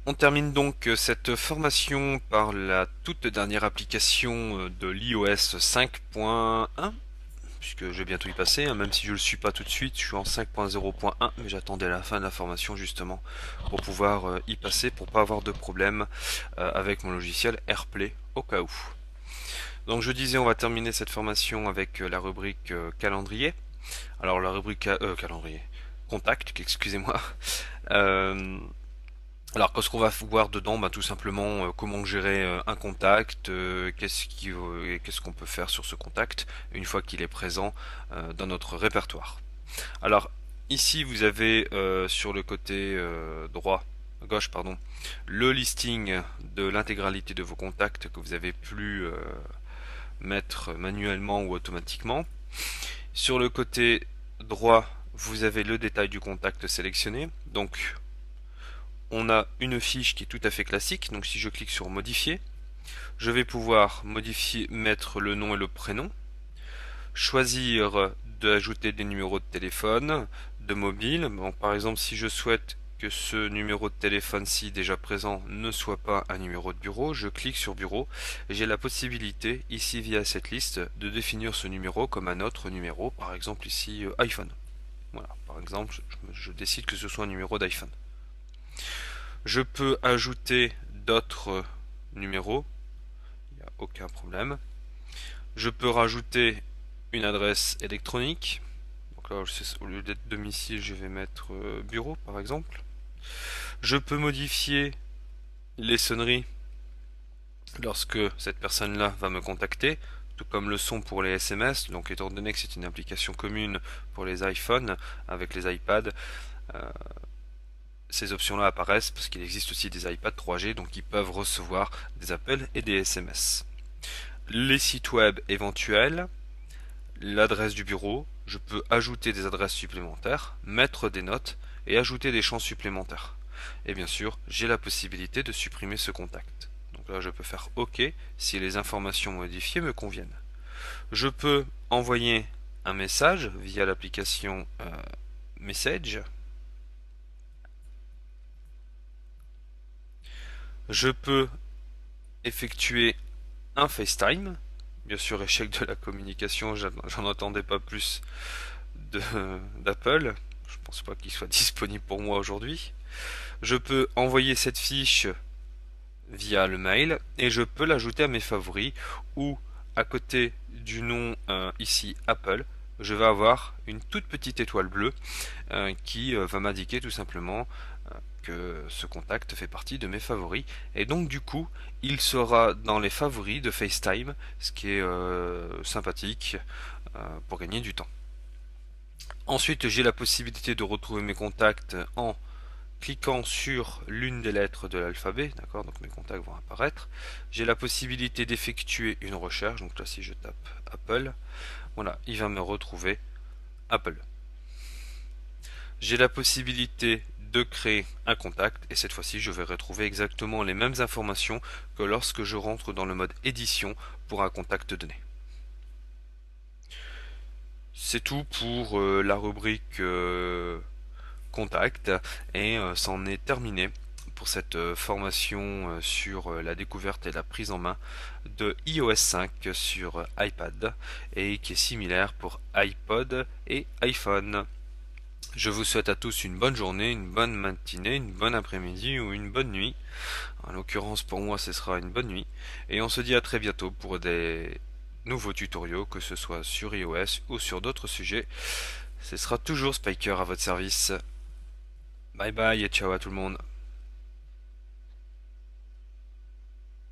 On termine donc cette formation par la toute dernière application de l'iOS 5.1, puisque je vais bientôt y passer, hein, même si je ne le suis pas tout de suite, je suis en 5.0.1, mais j'attendais la fin de la formation justement pour pouvoir y passer, pour pas avoir de problème avec mon logiciel AirPlay au cas où. Donc je disais, on va terminer cette formation avec la rubrique calendrier. Alors la rubrique calendrier, contact, excusez-moi. Euh, Alors, qu'est-ce qu'on va voir dedans? Bah, tout simplement, comment gérer un contact, qu'est-ce qu'on peut faire sur ce contact une fois qu'il est présent dans notre répertoire. Alors, ici, vous avez sur le côté gauche, pardon, le listing de l'intégralité de vos contacts que vous avez pu mettre manuellement ou automatiquement. Sur le côté droit, vous avez le détail du contact sélectionné. Donc, on a une fiche qui est tout à fait classique. Donc si je clique sur modifier, je vais pouvoir modifier, mettre le nom et le prénom, choisir d'ajouter des numéros de téléphone, de mobile. Donc par exemple, si je souhaite que ce numéro de téléphone-ci déjà présent ne soit pas un numéro de bureau, je clique sur bureau. J'ai la possibilité ici via cette liste de définir ce numéro comme un autre numéro, par exemple ici iPhone. Voilà, par exemple, je décide que ce soit un numéro d'iPhone. Je peux ajouter d'autres numéros, il n'y a aucun problème. Je peux rajouter une adresse électronique. Donc là, au lieu d'être domicile, je vais mettre bureau par exemple. Je peux modifier les sonneries lorsque cette personne-là va me contacter, tout comme le son pour les SMS. Donc étant donné que c'est une application commune pour les iPhones avec les iPads, euh, ces options-là apparaissent parce qu'il existe aussi des iPads 3G, donc ils peuvent recevoir des appels et des SMS. Les sites web éventuels, l'adresse du bureau, je peux ajouter des adresses supplémentaires, mettre des notes et ajouter des champs supplémentaires. Et bien sûr, j'ai la possibilité de supprimer ce contact. Donc là, je peux faire OK si les informations modifiées me conviennent. Je peux envoyer un message via l'application Message. Je peux effectuer un FaceTime. Bien sûr, échec de la communication, j'en attendais pas plus d'Apple. Je pense pas qu'il soit disponible pour moi aujourd'hui. Je peux envoyer cette fiche via le mail et je peux l'ajouter à mes favoris ou à côté du nom ici Apple, je vais avoir une toute petite étoile bleue qui va m'indiquer tout simplement que ce contact fait partie de mes favoris et donc du coup il sera dans les favoris de FaceTime, ce qui est sympathique pour gagner du temps. Ensuite j'ai la possibilité de retrouver mes contacts en cliquant sur l'une des lettres de l'alphabet, d'accord, donc mes contacts vont apparaître. J'ai la possibilité d'effectuer une recherche, donc là si je tape Apple, voilà, il va me retrouver Apple. J'ai la possibilité de créer un contact et cette fois-ci je vais retrouver exactement les mêmes informations que lorsque je rentre dans le mode édition pour un contact donné. C'est tout pour la rubrique contact et c'en est terminé pour cette formation sur la découverte et la prise en main de iOS 5 sur iPad et qui est similaire pour iPod et iPhone. Je vous souhaite à tous une bonne journée, une bonne matinée, une bonne après-midi ou une bonne nuit. En l'occurrence pour moi ce sera une bonne nuit. Et on se dit à très bientôt pour des nouveaux tutoriaux, que ce soit sur iOS ou sur d'autres sujets. Ce sera toujours Spiker à votre service. Bye bye et ciao à tout le monde.